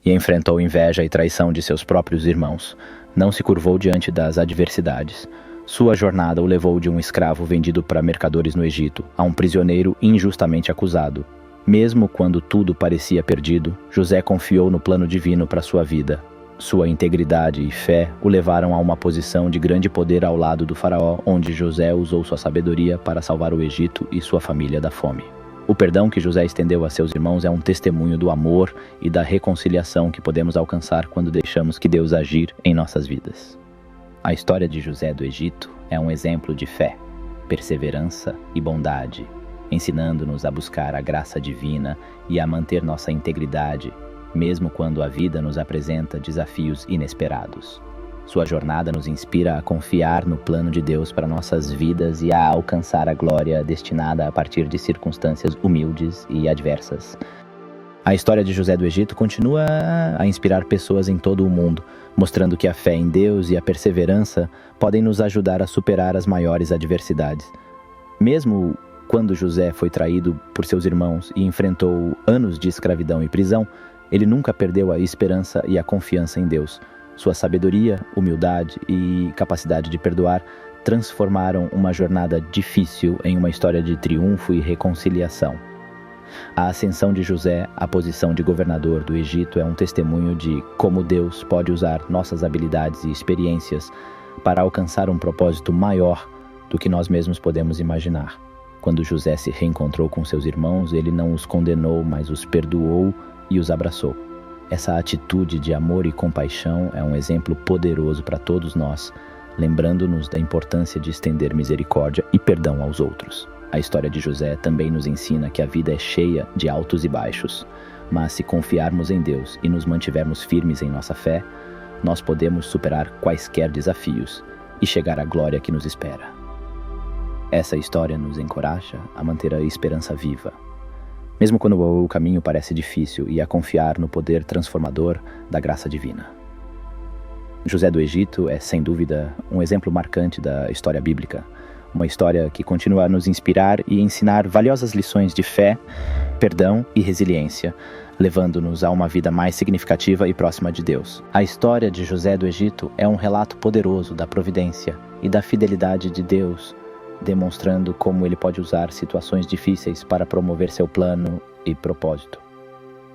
e enfrentou inveja e traição de seus próprios irmãos. Não se curvou diante das adversidades. Sua jornada o levou de um escravo vendido para mercadores no Egito a um prisioneiro injustamente acusado. Mesmo quando tudo parecia perdido, José confiou no plano divino para sua vida. Sua integridade e fé o levaram a uma posição de grande poder ao lado do faraó, onde José usou sua sabedoria para salvar o Egito e sua família da fome. O perdão que José estendeu a seus irmãos é um testemunho do amor e da reconciliação que podemos alcançar quando deixamos que Deus agir em nossas vidas. A história de José do Egito é um exemplo de fé, perseverança e bondade, ensinando-nos a buscar a graça divina e a manter nossa integridade, mesmo quando a vida nos apresenta desafios inesperados. Sua jornada nos inspira a confiar no plano de Deus para nossas vidas e a alcançar a glória destinada a partir de circunstâncias humildes e adversas. A história de José do Egito continua a inspirar pessoas em todo o mundo, mostrando que a fé em Deus e a perseverança podem nos ajudar a superar as maiores adversidades. Mesmo quando José foi traído por seus irmãos e enfrentou anos de escravidão e prisão, ele nunca perdeu a esperança e a confiança em Deus. Sua sabedoria, humildade e capacidade de perdoar transformaram uma jornada difícil em uma história de triunfo e reconciliação. A ascensão de José à posição de governador do Egito é um testemunho de como Deus pode usar nossas habilidades e experiências para alcançar um propósito maior do que nós mesmos podemos imaginar. Quando José se reencontrou com seus irmãos, ele não os condenou, mas os perdoou e os abraçou. Essa atitude de amor e compaixão é um exemplo poderoso para todos nós, lembrando-nos da importância de estender misericórdia e perdão aos outros. A história de José também nos ensina que a vida é cheia de altos e baixos, mas se confiarmos em Deus e nos mantivermos firmes em nossa fé, nós podemos superar quaisquer desafios e chegar à glória que nos espera. Essa história nos encoraja a manter a esperança viva, mesmo quando o caminho parece difícil, e a confiar no poder transformador da graça divina. José do Egito é, sem dúvida, um exemplo marcante da história bíblica, uma história que continua a nos inspirar e ensinar valiosas lições de fé, perdão e resiliência, levando-nos a uma vida mais significativa e próxima de Deus. A história de José do Egito é um relato poderoso da providência e da fidelidade de Deus, demonstrando como ele pode usar situações difíceis para promover seu plano e propósito.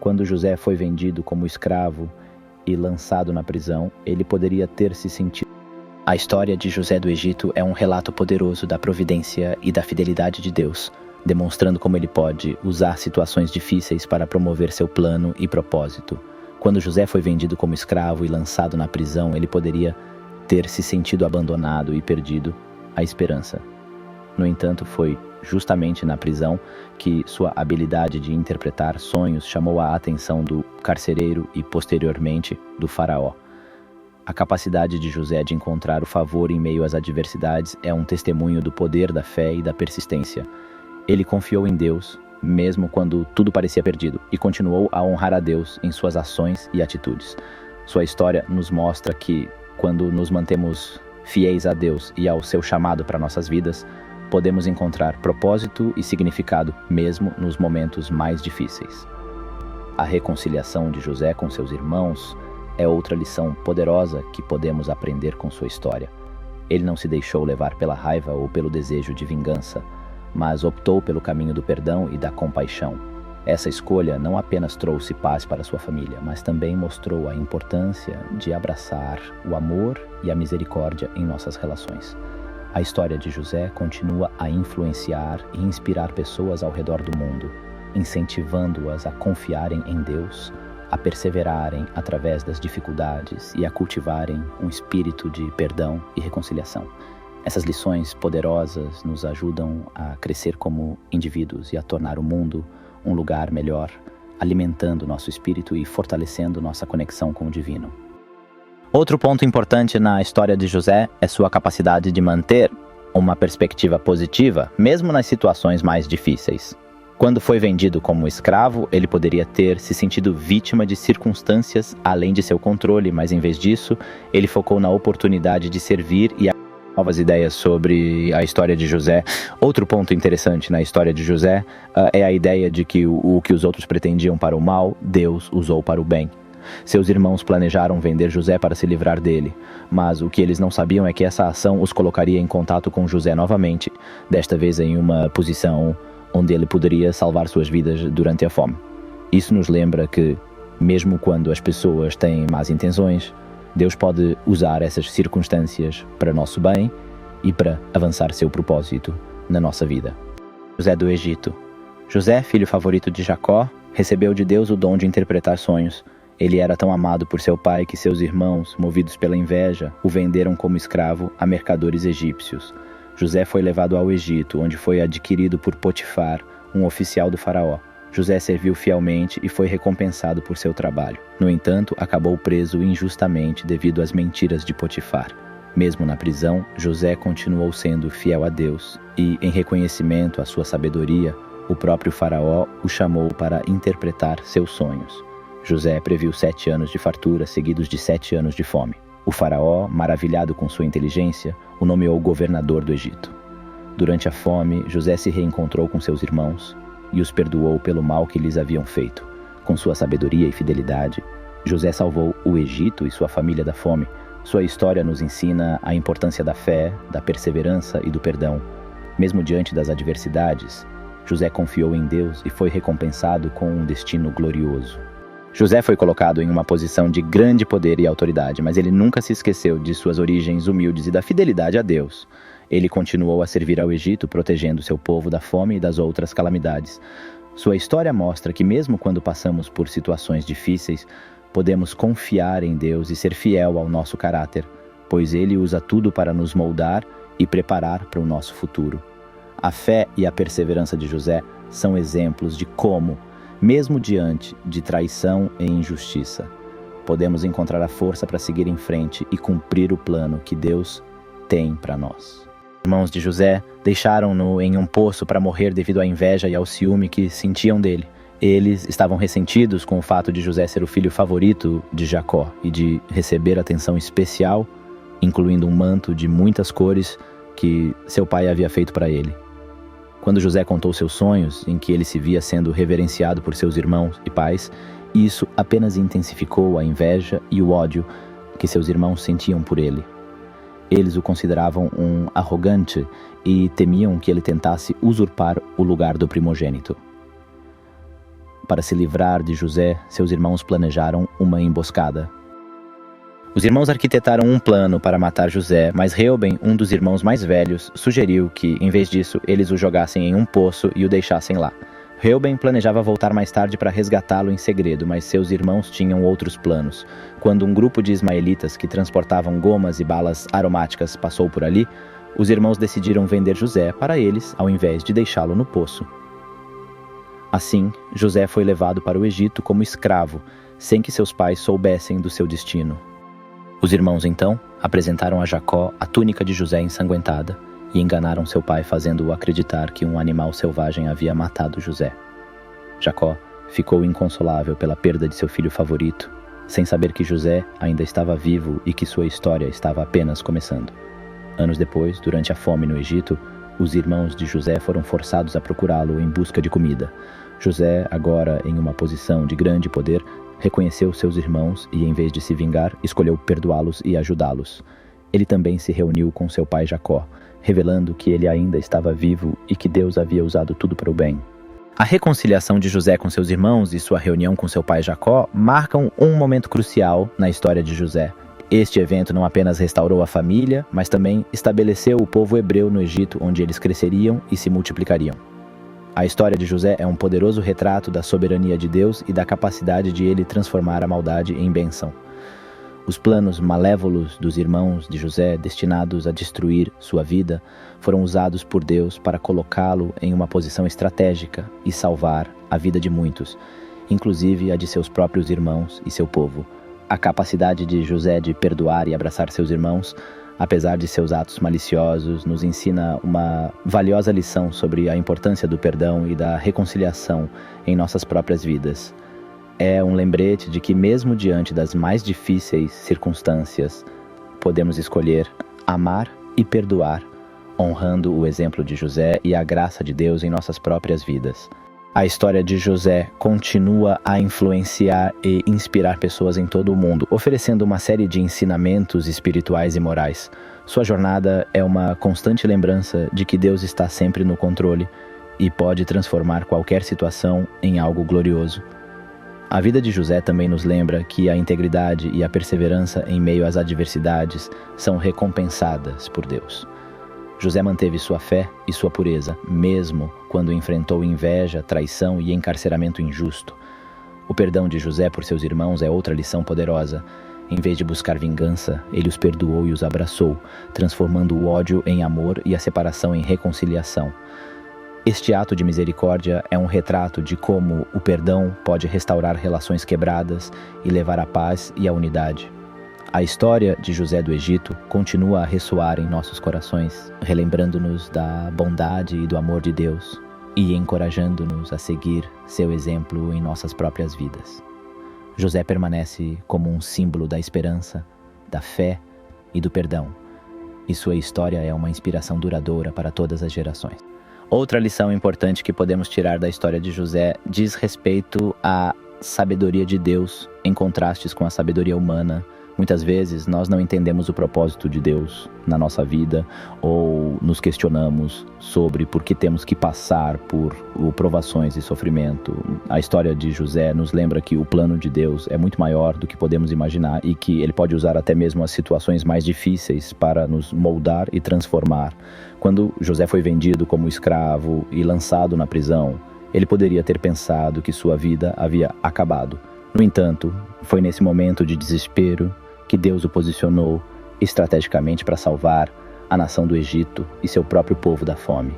Quando José foi vendido como escravo e lançado na prisão, ele poderia ter se sentido. A história de José do Egito é um relato poderoso da providência e da fidelidade de Deus, demonstrando como ele pode usar situações difíceis para promover seu plano e propósito. Quando José foi vendido como escravo e lançado na prisão, ele poderia ter se sentido abandonado e perdido a esperança. No entanto, foi justamente na prisão que sua habilidade de interpretar sonhos chamou a atenção do carcereiro e, posteriormente, do faraó. A capacidade de José de encontrar o favor em meio às adversidades é um testemunho do poder da fé e da persistência. Ele confiou em Deus, mesmo quando tudo parecia perdido, e continuou a honrar a Deus em suas ações e atitudes. Sua história nos mostra que, quando nos mantemos fiéis a Deus e ao seu chamado para nossas vidas, podemos encontrar propósito e significado mesmo nos momentos mais difíceis. A reconciliação de José com seus irmãos é outra lição poderosa que podemos aprender com sua história. Ele não se deixou levar pela raiva ou pelo desejo de vingança, mas optou pelo caminho do perdão e da compaixão. Essa escolha não apenas trouxe paz para sua família, mas também mostrou a importância de abraçar o amor e a misericórdia em nossas relações. A história de José continua a influenciar e inspirar pessoas ao redor do mundo, incentivando-as a confiarem em Deus, a perseverarem através das dificuldades e a cultivarem um espírito de perdão e reconciliação. Essas lições poderosas nos ajudam a crescer como indivíduos e a tornar o mundo um lugar melhor, alimentando nosso espírito e fortalecendo nossa conexão com o divino. Outro ponto importante na história de José é sua capacidade de manter uma perspectiva positiva, mesmo nas situações mais difíceis. Quando foi vendido como escravo, ele poderia ter se sentido vítima de circunstâncias além de seu controle, mas em vez disso, ele focou na oportunidade de servir e novas ideias sobre a história de José. Outro ponto interessante na história de José é a ideia de que o que os outros pretendiam para o mal, Deus usou para o bem. Seus irmãos planejaram vender José para se livrar dele, mas o que eles não sabiam é que essa ação os colocaria em contato com José novamente, desta vez em uma posição onde ele poderia salvar suas vidas durante a fome. Isso nos lembra que, mesmo quando as pessoas têm más intenções, Deus pode usar essas circunstâncias para nosso bem e para avançar seu propósito na nossa vida. José do Egito. José, filho favorito de Jacó, recebeu de Deus o dom de interpretar sonhos. Ele era tão amado por seu pai que seus irmãos, movidos pela inveja, o venderam como escravo a mercadores egípcios. José foi levado ao Egito, onde foi adquirido por Potifar, um oficial do faraó. José serviu fielmente e foi recompensado por seu trabalho. No entanto, acabou preso injustamente devido às mentiras de Potifar. Mesmo na prisão, José continuou sendo fiel a Deus e, em reconhecimento à sua sabedoria, o próprio faraó o chamou para interpretar seus sonhos. José previu 7 anos de fartura seguidos de 7 anos de fome. O faraó, maravilhado com sua inteligência, o nomeou governador do Egito. Durante a fome, José se reencontrou com seus irmãos e os perdoou pelo mal que lhes haviam feito. Com sua sabedoria e fidelidade, José salvou o Egito e sua família da fome. Sua história nos ensina a importância da fé, da perseverança e do perdão. Mesmo diante das adversidades, José confiou em Deus e foi recompensado com um destino glorioso. José foi colocado em uma posição de grande poder e autoridade, mas ele nunca se esqueceu de suas origens humildes e da fidelidade a Deus. Ele continuou a servir ao Egito, protegendo seu povo da fome e das outras calamidades. Sua história mostra que mesmo quando passamos por situações difíceis, podemos confiar em Deus e ser fiel ao nosso caráter, pois Ele usa tudo para nos moldar e preparar para o nosso futuro. A fé e a perseverança de José são exemplos de como, mesmo diante de traição e injustiça, podemos encontrar a força para seguir em frente e cumprir o plano que Deus tem para nós. Os irmãos de José deixaram-no em um poço para morrer devido à inveja e ao ciúme que sentiam dele. Eles estavam ressentidos com o fato de José ser o filho favorito de Jacó e de receber atenção especial, incluindo um manto de muitas cores que seu pai havia feito para ele. Quando José contou seus sonhos, em que ele se via sendo reverenciado por seus irmãos e pais, isso apenas intensificou a inveja e o ódio que seus irmãos sentiam por ele. Eles o consideravam um arrogante e temiam que ele tentasse usurpar o lugar do primogênito. Para se livrar de José, seus irmãos planejaram uma emboscada. Os irmãos arquitetaram um plano para matar José, mas Reuben, um dos irmãos mais velhos, sugeriu que, em vez disso, eles o jogassem em um poço e o deixassem lá. Reuben planejava voltar mais tarde para resgatá-lo em segredo, mas seus irmãos tinham outros planos. Quando um grupo de ismaelitas que transportavam gomas e balas aromáticas passou por ali, os irmãos decidiram vender José para eles, ao invés de deixá-lo no poço. Assim, José foi levado para o Egito como escravo, sem que seus pais soubessem do seu destino. Os irmãos, então, apresentaram a Jacó a túnica de José ensanguentada e enganaram seu pai, fazendo-o acreditar que um animal selvagem havia matado José. Jacó ficou inconsolável pela perda de seu filho favorito, sem saber que José ainda estava vivo e que sua história estava apenas começando. Anos depois, durante a fome no Egito, os irmãos de José foram forçados a procurá-lo em busca de comida. José, agora em uma posição de grande poder, reconheceu seus irmãos e, em vez de se vingar, escolheu perdoá-los e ajudá-los. Ele também se reuniu com seu pai Jacó, revelando que ele ainda estava vivo e que Deus havia usado tudo para o bem. A reconciliação de José com seus irmãos e sua reunião com seu pai Jacó marcam um momento crucial na história de José. Este evento não apenas restaurou a família, mas também estabeleceu o povo hebreu no Egito, onde eles cresceriam e se multiplicariam. A história de José é um poderoso retrato da soberania de Deus e da capacidade de ele transformar a maldade em bênção. Os planos malévolos dos irmãos de José, destinados a destruir sua vida, foram usados por Deus para colocá-lo em uma posição estratégica e salvar a vida de muitos, inclusive a de seus próprios irmãos e seu povo. A capacidade de José de perdoar e abraçar seus irmãos, apesar de seus atos maliciosos, nos ensina uma valiosa lição sobre a importância do perdão e da reconciliação em nossas próprias vidas. É um lembrete de que, mesmo diante das mais difíceis circunstâncias, podemos escolher amar e perdoar, honrando o exemplo de José e a graça de Deus em nossas próprias vidas. A história de José continua a influenciar e inspirar pessoas em todo o mundo, oferecendo uma série de ensinamentos espirituais e morais. Sua jornada é uma constante lembrança de que Deus está sempre no controle e pode transformar qualquer situação em algo glorioso. A vida de José também nos lembra que a integridade e a perseverança em meio às adversidades são recompensadas por Deus. José manteve sua fé e sua pureza, mesmo quando enfrentou inveja, traição e encarceramento injusto. O perdão de José por seus irmãos é outra lição poderosa. Em vez de buscar vingança, ele os perdoou e os abraçou, transformando o ódio em amor e a separação em reconciliação. Este ato de misericórdia é um retrato de como o perdão pode restaurar relações quebradas e levar à paz e à unidade. A história de José do Egito continua a ressoar em nossos corações, relembrando-nos da bondade e do amor de Deus e encorajando-nos a seguir seu exemplo em nossas próprias vidas. José permanece como um símbolo da esperança, da fé e do perdão, e sua história é uma inspiração duradoura para todas as gerações. Outra lição importante que podemos tirar da história de José diz respeito à sabedoria de Deus em contrastes com a sabedoria humana. Muitas vezes nós não entendemos o propósito de Deus na nossa vida ou nos questionamos sobre por que temos que passar por provações e sofrimento. A história de José nos lembra que o plano de Deus é muito maior do que podemos imaginar e que Ele pode usar até mesmo as situações mais difíceis para nos moldar e transformar. Quando José foi vendido como escravo e lançado na prisão, ele poderia ter pensado que sua vida havia acabado. No entanto, foi nesse momento de desespero que Deus o posicionou estrategicamente para salvar a nação do Egito e seu próprio povo da fome.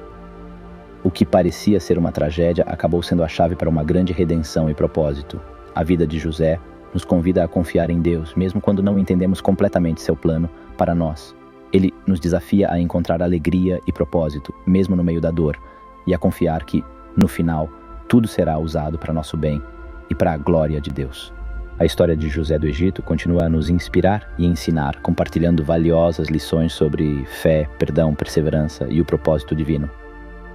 O que parecia ser uma tragédia acabou sendo a chave para uma grande redenção e propósito. A vida de José nos convida a confiar em Deus, mesmo quando não entendemos completamente seu plano para nós. Ele nos desafia a encontrar alegria e propósito, mesmo no meio da dor, e a confiar que, no final, tudo será usado para nosso bem e para a glória de Deus. A história de José do Egito continua a nos inspirar e ensinar, compartilhando valiosas lições sobre fé, perdão, perseverança e o propósito divino.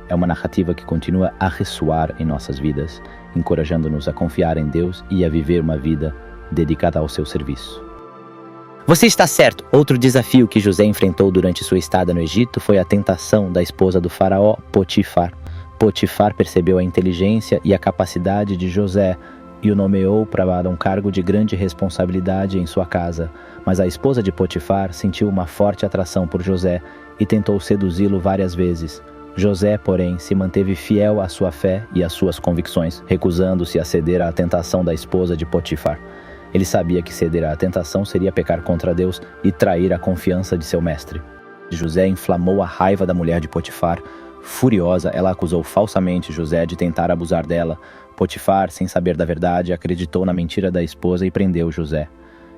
É uma narrativa que continua a ressoar em nossas vidas, encorajando-nos a confiar em Deus e a viver uma vida dedicada ao seu serviço. Você está certo. Outro desafio que José enfrentou durante sua estada no Egito foi a tentação da esposa do faraó, Potifar. Potifar percebeu a inteligência e a capacidade de José e o nomeou para um cargo de grande responsabilidade em sua casa. Mas a esposa de Potifar sentiu uma forte atração por José e tentou seduzi-lo várias vezes. José, porém, se manteve fiel à sua fé e às suas convicções, recusando-se a ceder à tentação da esposa de Potifar. Ele sabia que ceder à tentação seria pecar contra Deus e trair a confiança de seu mestre. José inflamou a raiva da mulher de Potifar. Furiosa, ela acusou falsamente José de tentar abusar dela. Potifar, sem saber da verdade, acreditou na mentira da esposa e prendeu José.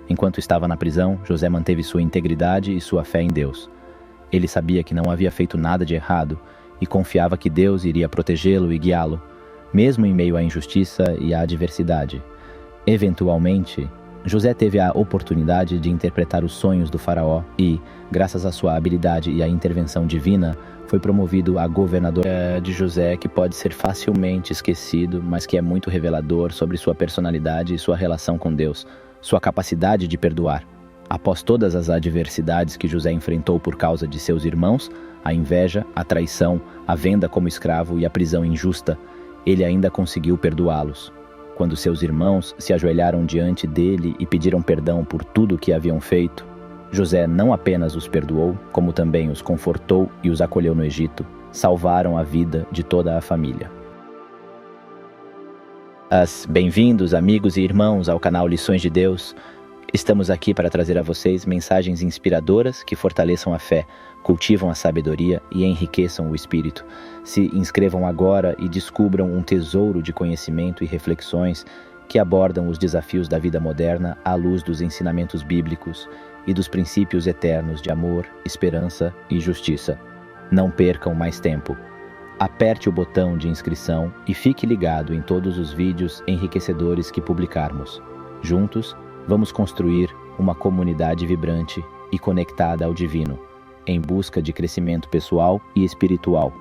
Enquanto estava na prisão, José manteve sua integridade e sua fé em Deus. Ele sabia que não havia feito nada de errado e confiava que Deus iria protegê-lo e guiá-lo, mesmo em meio à injustiça e à adversidade. Eventualmente, José teve a oportunidade de interpretar os sonhos do faraó e, graças à sua habilidade e à intervenção divina, foi promovido a governador de José, que pode ser facilmente esquecido, mas que é muito revelador sobre sua personalidade e sua relação com Deus, sua capacidade de perdoar. Após todas as adversidades que José enfrentou por causa de seus irmãos, a inveja, a traição, a venda como escravo e a prisão injusta, ele ainda conseguiu perdoá-los. Quando seus irmãos se ajoelharam diante dele e pediram perdão por tudo o que haviam feito, José não apenas os perdoou, como também os confortou e os acolheu no Egito. Salvaram a vida de toda a família. Bem-vindos, amigos e irmãos, ao canal Lições de Deus. Estamos aqui para trazer a vocês mensagens inspiradoras que fortaleçam a fé, cultivam a sabedoria e enriqueçam o espírito. Se inscrevam agora e descubram um tesouro de conhecimento e reflexões que abordam os desafios da vida moderna à luz dos ensinamentos bíblicos e dos princípios eternos de amor, esperança e justiça. Não percam mais tempo. Aperte o botão de inscrição e fique ligado em todos os vídeos enriquecedores que publicarmos. Juntos, vamos construir uma comunidade vibrante e conectada ao divino. em busca de crescimento pessoal e espiritual.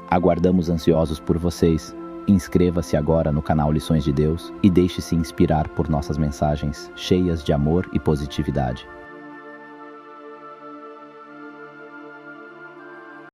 Aguardamos ansiosos por vocês. Inscreva-se agora no canal Lições de Deus e deixe-se inspirar por nossas mensagens cheias de amor e positividade.